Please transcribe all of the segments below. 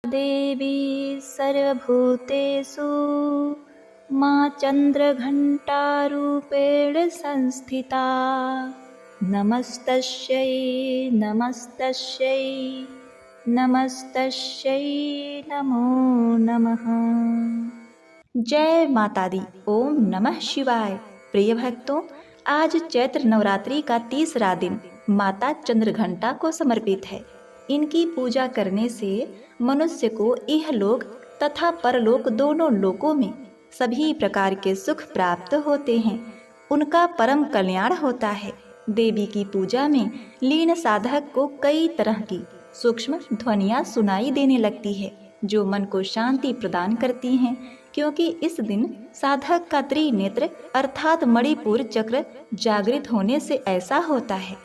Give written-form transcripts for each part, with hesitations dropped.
देवी सर्वभूतेषु माँ चन्द्रघण्टारूपेण संस्थिता। नमस्तस्यै नमस्तस्यै नमस्तस्यै नमो नमः। जय माता दी। ओम नमः शिवाय। प्रिय भक्तों, आज चैत्र नवरात्रि का तीसरा दिन माता चंद्रघंटा को समर्पित है। इनकी पूजा करने से मनुष्य को इहलोक तथा परलोक दोनों लोकों में सभी प्रकार के सुख प्राप्त होते हैं। उनका परम कल्याण होता है। देवी की पूजा में लीन साधक को कई तरह की सूक्ष्म ध्वनियाँ सुनाई देने लगती है, जो मन को शांति प्रदान करती हैं, क्योंकि इस दिन साधक का त्रिनेत्र अर्थात मणिपुर चक्र जागृत होने से ऐसा होता है।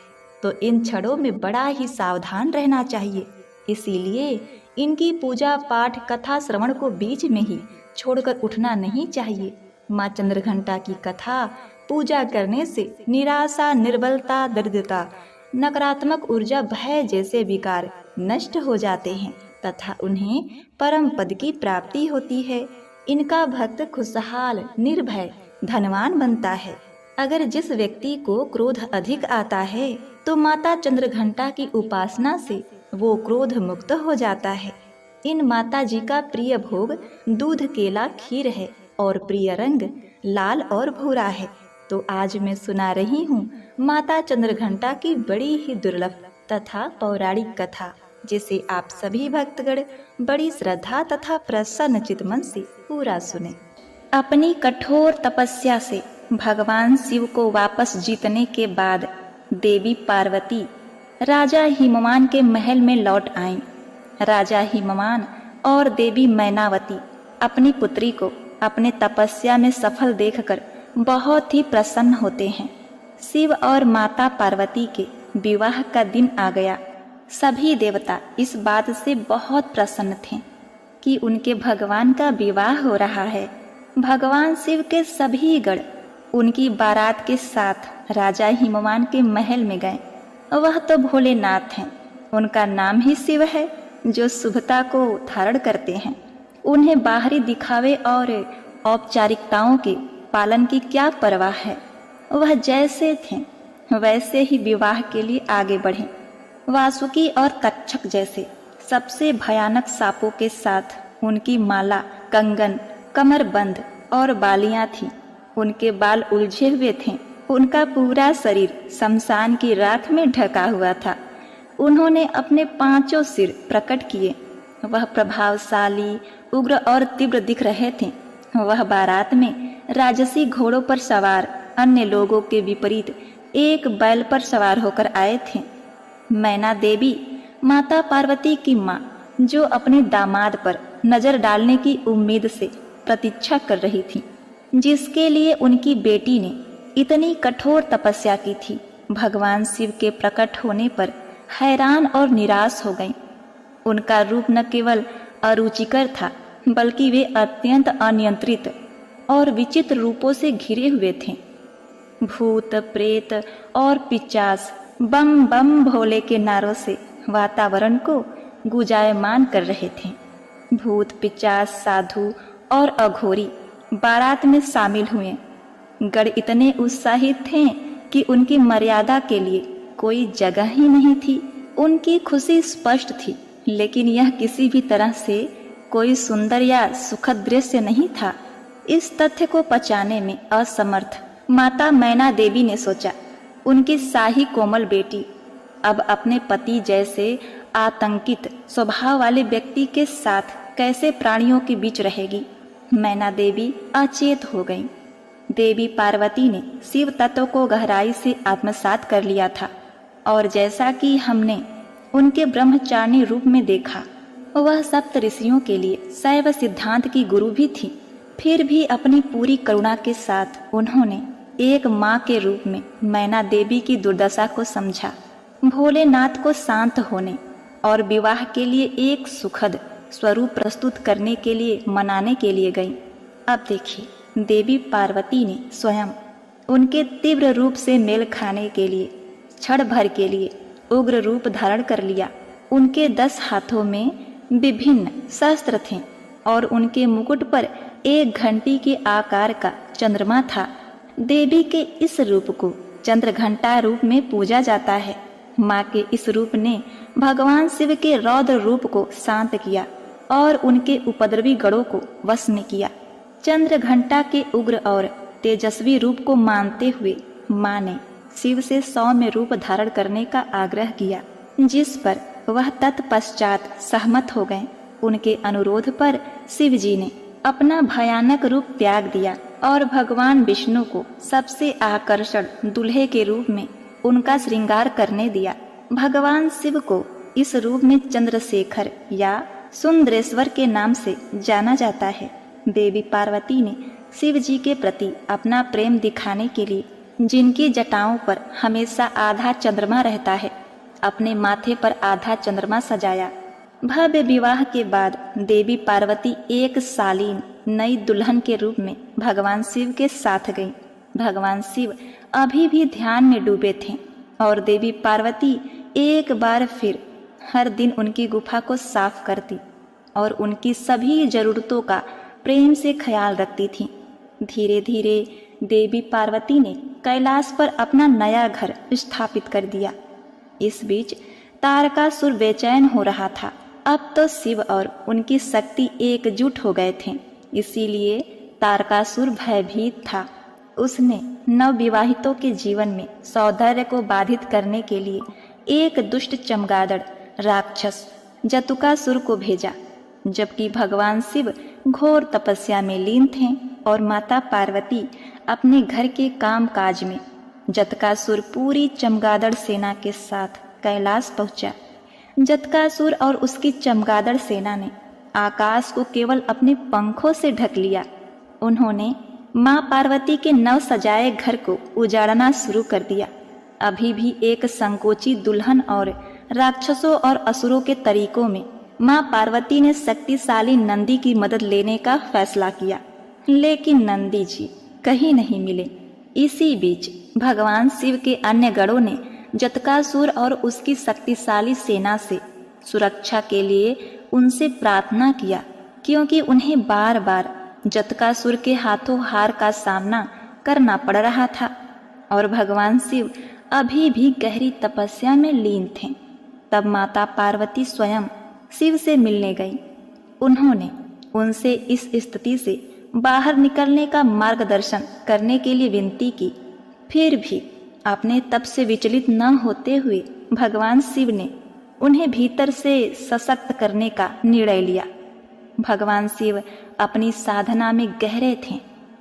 तो इन क्षणों में बड़ा ही सावधान रहना चाहिए। इसीलिए इनकी पूजा पाठ कथा श्रवण को बीच में ही छोड़कर उठना नहीं चाहिए। माँ चंद्रघंटा की कथा पूजा करने से निराशा, निर्बलता, दरिद्रता, नकारात्मक ऊर्जा, भय जैसे विकार नष्ट हो जाते हैं तथा उन्हें परम पद की प्राप्ति होती है। इनका भक्त खुशहाल, निर्भय, धनवान बनता है। अगर जिस व्यक्ति को क्रोध अधिक आता है तो माता चंद्रघंटा की उपासना से वो क्रोध मुक्त हो जाता है। इन माता जी का प्रिय भोग दूध, केला, खीर है और प्रिय रंग लाल और भूरा है। तो आज मैं सुना रही हूँ माता चंद्रघंटा की बड़ी ही दुर्लभ तथा पौराणिक कथा, जिसे आप सभी भक्तगण बड़ी श्रद्धा तथा प्रसन्न चित मन से पूरा सुने। अपनी कठोर तपस्या से भगवान शिव को वापस जीतने के बाद देवी पार्वती राजा हिमवान के महल में लौट आईं। राजा हिमवान और देवी मैनावती अपनी पुत्री को अपने तपस्या में सफल देखकर बहुत ही प्रसन्न होते हैं। शिव और माता पार्वती के विवाह का दिन आ गया। सभी देवता इस बात से बहुत प्रसन्न थे कि उनके भगवान का विवाह हो रहा है। भगवान शिव के सभी गण उनकी बारात के साथ राजा हिमवान के महल में गए। वह तो भोलेनाथ हैं, उनका नाम ही शिव है, जो शुभता को धारण करते हैं। उन्हें बाहरी दिखावे और औपचारिकताओं के पालन की क्या परवाह है। वह जैसे थे वैसे ही विवाह के लिए आगे बढ़े। वासुकी और तक्षक जैसे सबसे भयानक सांपों के साथ उनकी माला, कंगन, कमरबंद और बालियां थीं। उनके बाल उलझे हुए थे। उनका पूरा शरीर शमशान की राख में ढका हुआ था। उन्होंने अपने 5 सिर प्रकट किए। वह प्रभावशाली, उग्र और तीव्र दिख रहे थे। वह बारात में राजसी घोड़ों पर सवार अन्य लोगों के विपरीत एक बैल पर सवार होकर आए थे। मैना देवी माता पार्वती की माँ, जो अपने दामाद पर नजर डालने की उम्मीद से प्रतीक्षा कर रही थी, जिसके लिए उनकी बेटी ने इतनी कठोर तपस्या की थी, भगवान शिव के प्रकट होने पर हैरान और निराश हो गईं। उनका रूप न केवल अरुचिकर था, बल्कि वे अत्यंत अनियंत्रित और विचित्र रूपों से घिरे हुए थे। भूत, प्रेत और पिशाच बम बम भोले के नारों से वातावरण को गुंजायमान कर रहे थे। भूत, पिशाच, साधु और अघोरी बारात में शामिल हुए। गण इतने उत्साहित थे कि उनकी मर्यादा के लिए कोई जगह ही नहीं थी। उनकी खुशी स्पष्ट थी, लेकिन यह किसी भी तरह से कोई सुंदर या सुखद दृश्य नहीं था। इस तथ्य को पचाने में असमर्थ माता मैना देवी ने सोचा, उनकी शाही कोमल बेटी अब अपने पति जैसे आतंकित स्वभाव वाले व्यक्ति के साथ कैसे प्राणियों के बीच रहेगी। मैना देवी अचेत हो गईं। देवी पार्वती ने शिव तत्व को गहराई से आत्मसात कर लिया था और जैसा कि हमने उनके ब्रह्मचारिणी रूप में देखा, वह सप्त ऋषियों के लिए शैव सिद्धांत की गुरु भी थी। फिर भी अपनी पूरी करुणा के साथ उन्होंने एक माँ के रूप में मैना देवी की दुर्दशा को समझा। भोलेनाथ को शांत होने और विवाह के लिए एक सुखद स्वरूप प्रस्तुत करने के लिए मनाने के लिए गई। अब देखिए, देवी पार्वती ने स्वयं उनके तीव्र रूप से मेल खाने के लिए क्षण भर के लिए उग्र रूप धारण कर लिया। उनके 10 हाथों में विभिन्न शस्त्र थे और उनके मुकुट पर एक घंटी के आकार का चंद्रमा था। देवी के इस रूप को चंद्रघंटा रूप में पूजा जाता है। माँ के इस रूप ने भगवान शिव के रौद्र रूप को शांत किया और उनके उपद्रवी गणों को वश में किया। चंद्रघंटा के उग्र और तेजस्वी रूप को मानते हुए माँ ने शिव से सौम्य रूप धारण करने का आग्रह किया, जिस पर वह तत्पश्चात सहमत हो गए। उनके अनुरोध पर शिव जी ने अपना भयानक रूप त्याग दिया और भगवान विष्णु को सबसे आकर्षण दूल्हे के रूप में उनका श्रृंगार करने दिया। भगवान शिव को इस रूप में चंद्रशेखर या सुंदरेश्वर के नाम से जाना जाता है। देवी पार्वती ने शिव जी के प्रति अपना प्रेम दिखाने के लिए, जिनकी जटाओं पर हमेशा आधा चंद्रमा रहता है, अपने माथे पर आधा चंद्रमा सजाया। भव्य विवाह के बाद देवी पार्वती एक शालीन नई दुल्हन के रूप में भगवान शिव के साथ गईं। भगवान शिव अभी भी ध्यान में डूबे थे और देवी पार्वती एक बार फिर हर दिन उनकी गुफा को साफ करती और उनकी सभी जरूरतों का प्रेम से ख्याल रखती थीं। धीरे धीरे देवी पार्वती ने कैलाश पर अपना नया घर स्थापित कर दिया। इस बीच तारकासुर बेचैन हो रहा था। अब तो शिव और उनकी शक्ति एकजुट हो गए थे, इसीलिए तारकासुर भयभीत था। उसने नवविवाहितों के जीवन में सौंदर्य को बाधित करने के लिए एक दुष्ट चमगादड़ राक्षस जतुकासुर को भेजा। जबकि भगवान शिव घोर तपस्या में लीन थे और माता पार्वती अपने घर के काम काज में, जतकासुर पूरी चमगादड़ सेना के साथ कैलाश पहुंचा। जतकासुर और उसकी चमगादड़ सेना ने आकाश को केवल अपने पंखों से ढक लिया। उन्होंने माँ पार्वती के नव सजाए घर को उजाड़ना शुरू कर दिया। अभी भी एक संकोची दुल्हन और राक्षसों और असुरों के तरीकों में माँ पार्वती ने शक्तिशाली नंदी की मदद लेने का फैसला किया, लेकिन नंदी जी कहीं नहीं मिले। इसी बीच भगवान शिव के अन्य गणों ने जतकासुर और उसकी शक्तिशाली सेना से सुरक्षा के लिए उनसे प्रार्थना किया, क्योंकि उन्हें बार बार जतकासुर के हाथों हार का सामना करना पड़ रहा था और भगवान शिव अभी भी गहरी तपस्या में लीन थे। तब माता पार्वती स्वयं शिव से मिलने गई। उन्होंने उनसे इस स्थिति से बाहर निकलने का मार्गदर्शन करने के लिए विनती की। फिर भी अपने तप से विचलित न होते हुए भगवान शिव ने उन्हें भीतर से सशक्त करने का निर्णय लिया। भगवान शिव अपनी साधना में गहरे थे।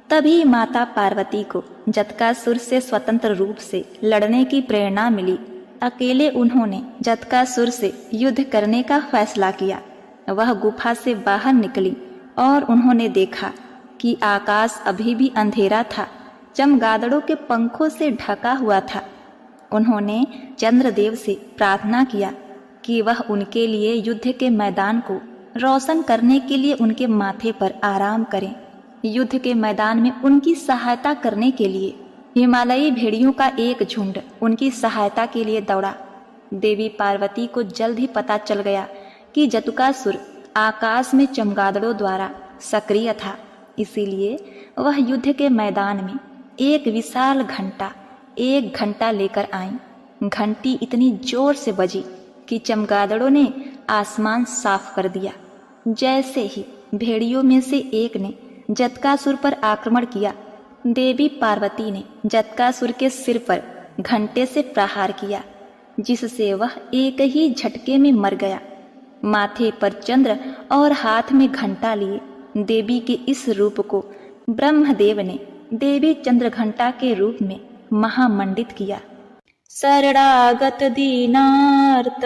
तभी माता पार्वती को जतकासुर से स्वतंत्र रूप से लड़ने की प्रेरणा मिली। अकेले उन्होंने जतकासुर से युद्ध करने का फैसला किया। वह गुफा से बाहर निकली और उन्होंने देखा कि आकाश अभी भी अंधेरा था, चमगादड़ों के पंखों से ढका हुआ था। उन्होंने चंद्रदेव से प्रार्थना किया कि वह उनके लिए युद्ध के मैदान को रोशन करने के लिए उनके माथे पर आराम करें। युद्ध के मैदान में उनकी सहायता करने के लिए हिमालयी भेड़ियों का एक झुंड उनकी सहायता के लिए दौड़ा। देवी पार्वती को जल्द ही पता चल गया कि जतुकासुर आकाश में चमगादड़ों द्वारा सक्रिय था, इसीलिए वह युद्ध के मैदान में एक विशाल घंटा एक घंटा लेकर आई। घंटी इतनी जोर से बजी कि चमगादड़ों ने आसमान साफ कर दिया। जैसे ही भेड़ियों में से एक ने जतकासुर पर आक्रमण किया, देवी पार्वती ने जतकासुर के सिर पर घंटे से प्रहार किया, जिससे वह एक ही झटके में मर गया। माथे पर चंद्र और हाथ में घंटा लिए देवी के इस रूप को ब्रह्मदेव ने देवी चंद्रघंटा के रूप में महामंडित किया। शरणागत दीनार्त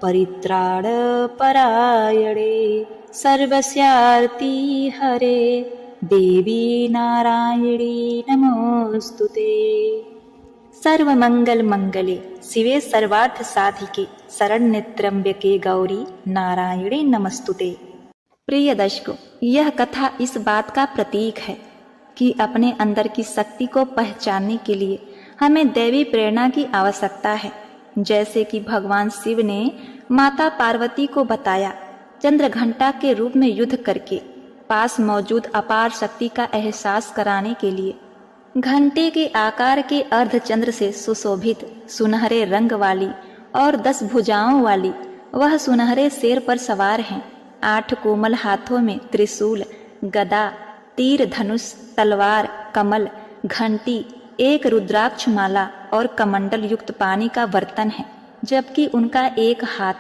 परित्राण परायणे सर्वस्यार्ति हरे देवी नारायणी नमोस्तुते। सर्वमंगल मंगले शिवे सर्वार्थ साधिके शरण्ये त्र्यंबके गौरी नारायणी नमस्तुते। प्रिय दर्शकों, यह कथा इस बात का प्रतीक है कि अपने अंदर की शक्ति को पहचानने के लिए हमें दैवी प्रेरणा की आवश्यकता है। जैसे कि भगवान शिव ने माता पार्वती को बताया चंद्रघंटा के रूप में युद्ध करके पास मौजूद अपार शक्ति का एहसास कराने के लिए घंटे के आकार के अर्धचंद्र से सुशोभित सुनहरे रंग वाली और 10 भुजाओं वाली वह सुनहरे शेर पर सवार हैं। 8 कोमल हाथों में त्रिशूल, गदा, तीर, धनुष, तलवार, कमल, घंटी, एक रुद्राक्ष माला और कमंडल युक्त पानी का बर्तन है, जबकि उनका एक हाथ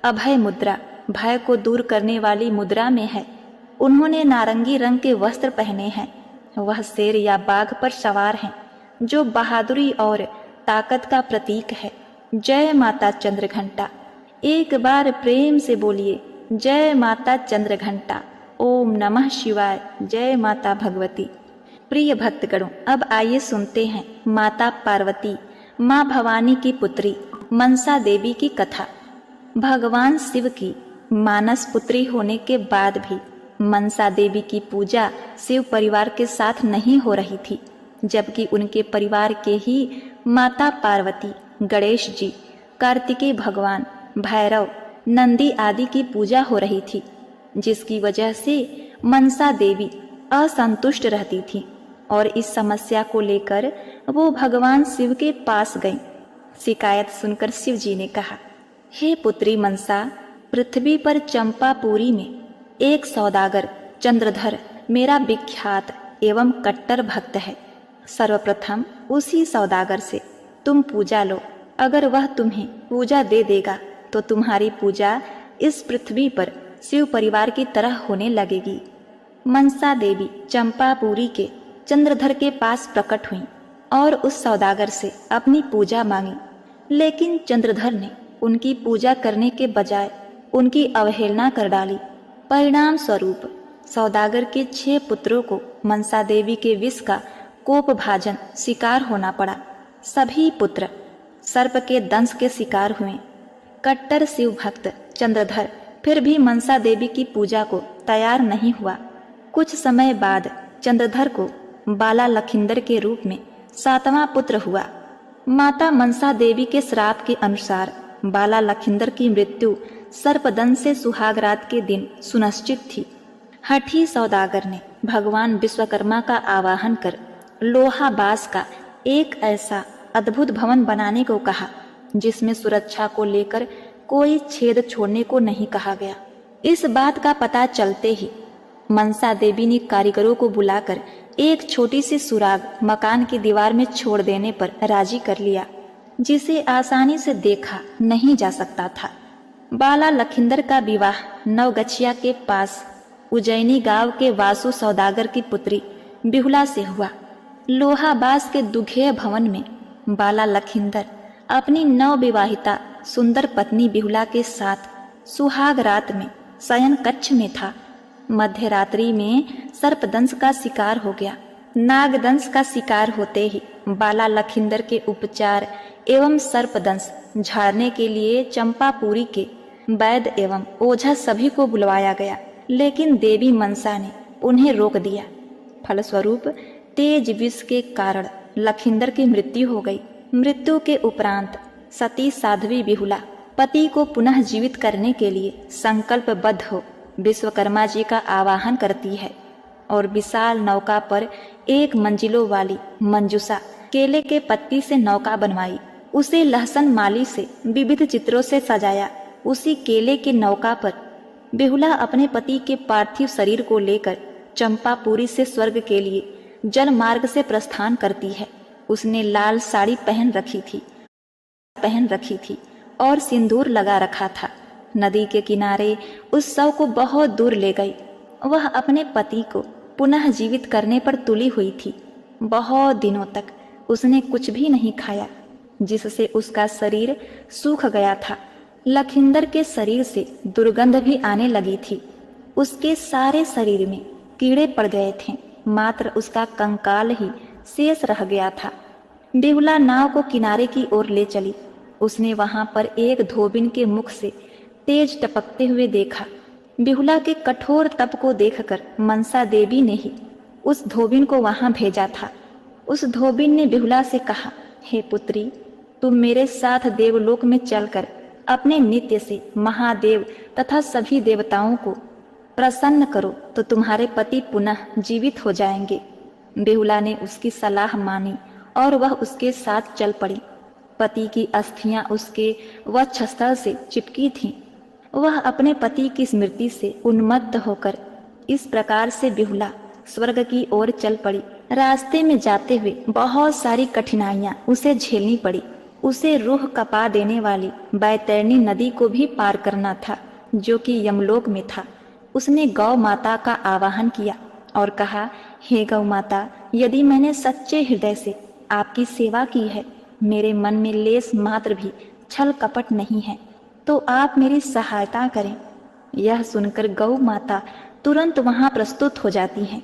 अभय मुद्रा, भय को दूर करने वाली मुद्रा में है। उन्होंने नारंगी रंग के वस्त्र पहने हैं। वह शेर या बाघ पर सवार हैं, जो बहादुरी और ताकत का प्रतीक है। जय माता चंद्रघंटा। एक बार प्रेम से बोलिए, जय माता चंद्रघंटा। ओम नमः शिवाय। जय माता भगवती। प्रिय भक्तगणों, अब आइए सुनते हैं माता पार्वती, माँ भवानी की पुत्री मनसा देवी की कथा। भगवान शिव की मानस पुत्री होने के बाद भी मनसा देवी की पूजा शिव परिवार के साथ नहीं हो रही थी, जबकि उनके परिवार के ही माता पार्वती, गणेश जी, कार्तिकेय भगवान, भैरव, नंदी आदि की पूजा हो रही थी, जिसकी वजह से मनसा देवी असंतुष्ट रहती थी और इस समस्या को लेकर वो भगवान शिव के पास गईं। शिकायत सुनकर शिव जी ने कहा, हे पुत्री मनसा, पृथ्वी पर चंपापुरी में एक सौदागर चंद्रधर मेरा विख्यात एवं कट्टर भक्त है। सर्वप्रथम उसी सौदागर से तुम पूजा लो। अगर वह तुम्हें पूजा दे देगा तो तुम्हारी पूजा इस पृथ्वी पर शिव परिवार की तरह होने लगेगी। मनसा देवी चंपापुरी के चंद्रधर के पास प्रकट हुई और उस सौदागर से अपनी पूजा मांगी, लेकिन चंद्रधर ने उनकी पूजा करने के बजाय उनकी अवहेलना कर डाली। परिणाम स्वरूप सौदागर के 6 पुत्रों को मनसा देवी के विष का कोपभाजन शिकार होना पड़ा। सभी पुत्र सर्प के दंश के शिकार हुए। कट्टर शिव भक्त चंद्रधर फिर भी मनसा देवी की पूजा को तैयार नहीं हुआ। कुछ समय बाद चंद्रधर को बाला लखिंदर के रूप में 7वां पुत्र हुआ। माता मनसा देवी के श्राप के अनुसार बाला लखिंदर की मृत्यु सर्पदंश से सुहाग रात के दिन सुनिश्चित थी। हठी सौदागर ने भगवान विश्वकर्मा का आवाहन कर लोहा बांस का एक ऐसा अद्भुत भवन बनाने को कहा, जिसमें सुरक्षा को लेकर कोई छेद छोड़ने को नहीं कहा गया। इस बात का पता चलते ही मनसा देवी ने कारीगरों को बुलाकर एक छोटी सी सुराग मकान की दीवार में छोड़ देने पर राजी कर लिया, जिसे आसानी से देखा नहीं जा सकता था। बाला लखिंदर का विवाह नवगछिया के पास उज्जैनी गांव के वासु सौदागर की पुत्री बिहुला से हुआ। लोहाबास के दुघेय भवन में बाला लखिंदर अपनी नवविवाहिता सुंदर पत्नी बिहुला के साथ सुहाग रात में शयन कक्ष में था। मध्य रात्रि में सर्पदंश का शिकार हो गया। नागदंश का शिकार होते ही बाला लखिंदर के उपचार एवं सर्पदंश झाड़ने के लिए चंपापुरी के वैद्य एवं ओझा सभी को बुलवाया गया, लेकिन देवी मनसा ने उन्हें रोक दिया। फलस्वरूप तेज विष के कारण लखिंदर की मृत्यु हो गई। मृत्यु के उपरांत सती साध्वी बिहुला पति को पुनः जीवित करने के लिए संकल्पबद्ध हो विश्वकर्मा जी का आवाहन करती है और विशाल नौका पर 1 मंजिलों वाली मंजूषा केले के पत्ती से नौका बनवाई। उसे लहसन माली से विविध चित्रों से सजाया। उसी केले के नौका पर बिहुला अपने पति के पार्थिव शरीर को लेकर चंपापुरी से स्वर्ग के लिए जल मार्ग से प्रस्थान करती है। उसने लाल साड़ी पहन रखी थी और सिंदूर लगा रखा था। नदी के किनारे उस शव को बहुत दूर ले गई। वह अपने पति को पुनः जीवित करने पर तुली हुई थी। बहुत दिनों तक उसने कुछ भी नहीं खाया, जिससे उसका शरीर सूख गया था। लखिंदर के शरीर से दुर्गंध भी आने लगी थी। उसके सारे शरीर में कीड़े पड़ गए थे, मात्र उसका कंकाल ही शेष रह गया था। बिहुला नाव को किनारे की ओर ले चली। उसने वहां पर एक धोबिन के मुख से तेज टपकते हुए देखा। बिहुला के कठोर तप को देखकर मनसा देवी ने ही उस धोबिन को वहां भेजा था। उस धोबिन ने बिहुला से कहा, हे पुत्री, तुम मेरे साथ देवलोक में चलकर अपने नित्य से महादेव तथा सभी देवताओं को प्रसन्न करो तो तुम्हारे पति पुनः जीवित हो जाएंगे। बेहुला ने उसकी सलाह मानी और वह उसके साथ चल पड़ी। पति की अस्थियां उसके वक्षस्थल से चिपकी थीं। वह अपने पति की स्मृति से उन्मत्त होकर इस प्रकार से बेहुला स्वर्ग की ओर चल पड़ी। रास्ते में जाते हुए बहुत सारी कठिनाइयां उसे झेलनी पड़ी। उसे रूह कपा देने वाली बैतरणी नदी को भी पार करना था, जो कि यमलोक में था। उसने गौ माता का आवाहन किया और कहा, हे गौ माता, यदि मैंने सच्चे हृदय से आपकी सेवा की है, मेरे मन में लेस मात्र भी छल कपट नहीं है, तो आप मेरी सहायता करें। यह सुनकर गौ माता तुरंत वहां प्रस्तुत हो जाती हैं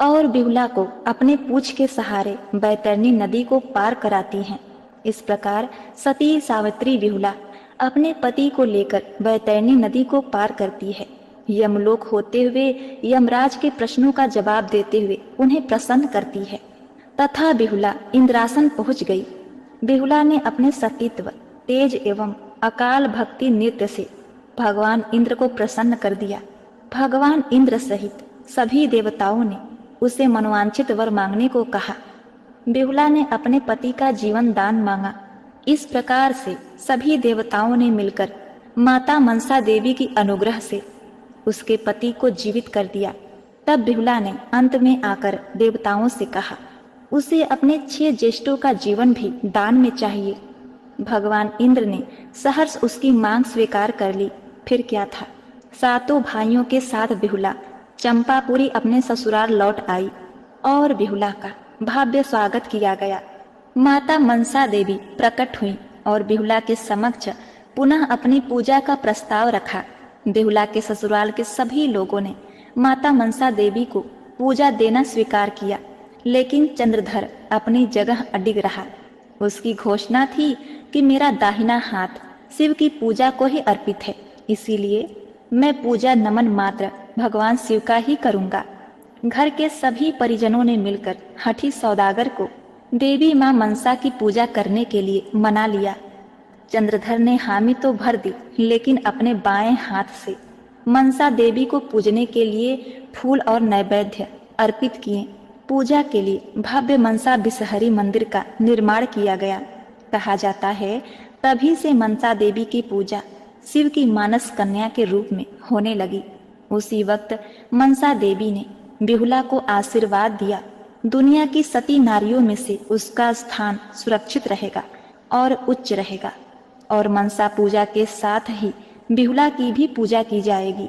और बेहुला को अपने पूंछ के सहारे बैतरणी नदी को पार कराती हैं। इस प्रकार सती सावित्री बेहुला अपने पति को लेकर बैतरणी नदी को पार करती है। यमलोक होते हुए यमराज के प्रश्नों का जवाब देते हुए उन्हें प्रसन्न करती है तथा बेहुला इंद्रासन पहुंच गई। बेहुला ने अपने सतीत्व, तेज एवं अकाल भक्ति नृत्य से भगवान इंद्र को प्रसन्न कर दिया। भगवान इंद्र सहित सभी देवताओं ने उसे मनोवांछित वर मांगने को कहा। बेहुला ने अपने पति का जीवन दान मांगा। इस प्रकार से सभी देवताओं ने मिलकर माता मनसा देवी की अनुग्रह से उसके पति को जीवित कर दिया। तब बेहुला ने अंत में आकर देवताओं से कहा, उसे अपने 6 ज्येष्ठों का जीवन भी दान में चाहिए। भगवान इंद्र ने सहर्ष उसकी मांग स्वीकार कर ली। फिर क्या था, 7 भाइयों के साथ बेहुला चंपापुरी अपने ससुराल लौट आई और बेहुला का भव्य स्वागत किया गया। माता मनसा देवी प्रकट हुई और बेहुला के समक्ष पुनः अपनी पूजा का प्रस्ताव रखा। बेहुला के ससुराल के सभी लोगों ने माता मनसा देवी को पूजा देना स्वीकार किया, लेकिन चंद्रधर अपनी जगह अडिग रहा। उसकी घोषणा थी कि मेरा दाहिना हाथ शिव की पूजा को ही अर्पित है, इसीलिए मैं पूजा नमन मात्र भगवान शिव का ही करूंगा। घर के सभी परिजनों ने मिलकर हठी सौदागर को देवी मां मनसा की पूजा करने के लिए मना लिया। चंद्रधर ने हामी तो भर दी, लेकिन अपने बाएं हाथ से मनसा देवी को पूजने के लिए फूल और नैवेद्य अर्पित किए। पूजा के लिए भव्य मनसा बिसहरी मंदिर का निर्माण किया गया। कहा जाता है तभी से मनसा देवी की पूजा शिव की मानस कन्या के रूप में होने लगी। उसी वक्त मनसा देवी ने बेहुला को आशीर्वाद दिया, दुनिया की सती नारियों में से उसका स्थान सुरक्षित रहेगा और उच्च रहेगा, और मनसा पूजा के साथ ही बेहुला की भी पूजा की जाएगी।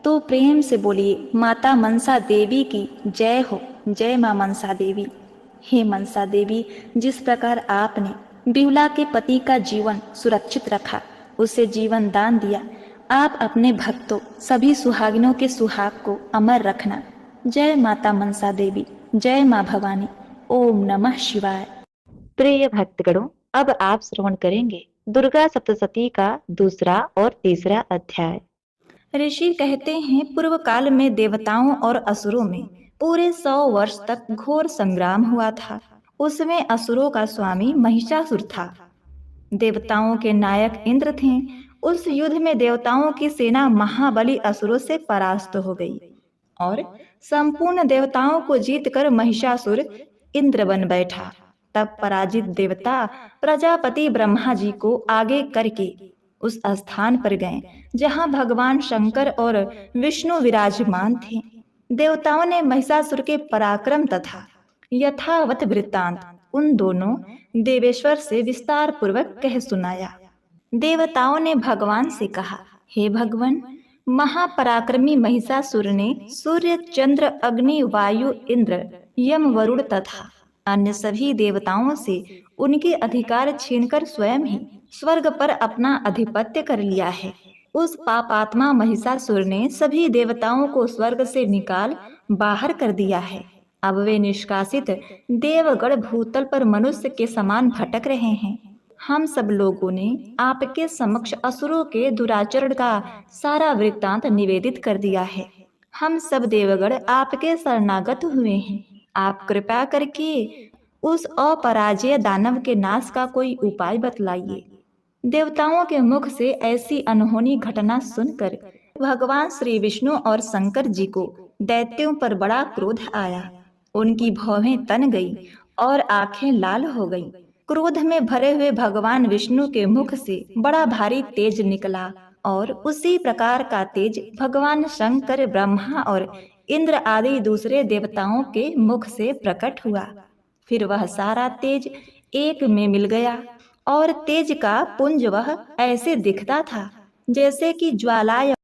तो प्रेम से बोलिए, माता मनसा देवी की जय हो। जय मां मनसा देवी। हे मनसा देवी, जिस प्रकार आपने बेहुला के पति का जीवन सुरक्षित रखा, उसे जीवन दान दिया, आप अपने भक्तों सभी सुहागिनों के सुहाग को अमर रखना। जय माता मनसा देवी। जय मां भवानी। ओम नमः शिवाय। प्रिय भक्तगणों, अब आप श्रवण करेंगे दुर्गा सप्तशती का दूसरा और तीसरा अध्याय। ऋषि कहते हैं, पूर्व काल में देवताओं और असुरों में पूरे 100 वर्ष तक घोर संग्राम हुआ था। उसमें असुरों का स्वामी महिषासुर था। देवताओं के नायक इंद्र थे। उस युद्ध में देवताओं की सेना महाबली असुरों से परास्त हो गई और संपूर्ण देवताओं को जीतकर महिषासुर इंद्र बन बैठा। तब पराजित देवता प्रजापति ब्रह्मा जी को आगे करके उस स्थान पर गए जहां भगवान शंकर और विष्णु विराजमान थे। देवताओं ने महिषासुर के पराक्रम तथा यथावत वृत्तांत उन दोनों देवेश्वर से विस्तार पूर्वक कह सुनाया। देवताओं ने भगवान से कहा, हे भगवान, महापराक्रमी महिषासुर ने सूर्य, चंद्र, अग्नि, वायु, इंद्र, यम, वरुण तथा अन्य सभी देवताओं से उनके अधिकार छीनकर स्वयं ही स्वर्ग पर अपना अधिपत्य कर लिया है। उस पापात्मा महिषासुर ने सभी देवताओं को स्वर्ग से निकाल बाहर कर दिया है। अब वे निष्कासित देवगण भूतल पर मनुष्य के समान भटक रहे हैं। हम सब लोगों ने आपके समक्ष असुरों के दुराचरण का सारा वृत्तांत निवेदित कर दिया है। हम सब देवगण आपके शरणागत हुए हैं। आप कृपा करके उस अपराजय दानव के नाश का कोई उपाय बतलाइए। देवताओं के मुख से ऐसी अनहोनी घटना सुनकर भगवान श्री विष्णु और शंकर जी को दैत्यों पर बड़ा क्रोध आया। उनकी भौहें तन गई और आंखें लाल हो गईं। क्रोध में भरे हुए भगवान विष्णु के मुख से बड़ा भारी तेज निकला और उसी प्रकार का तेज भगवान शंकर, ब्रह्मा और इंद्र आदि दूसरे देवताओं के मुख से प्रकट हुआ। फिर वह सारा तेज एक में मिल गया और तेज का पुंज वह ऐसे दिखता था जैसे कि ज्वालाएं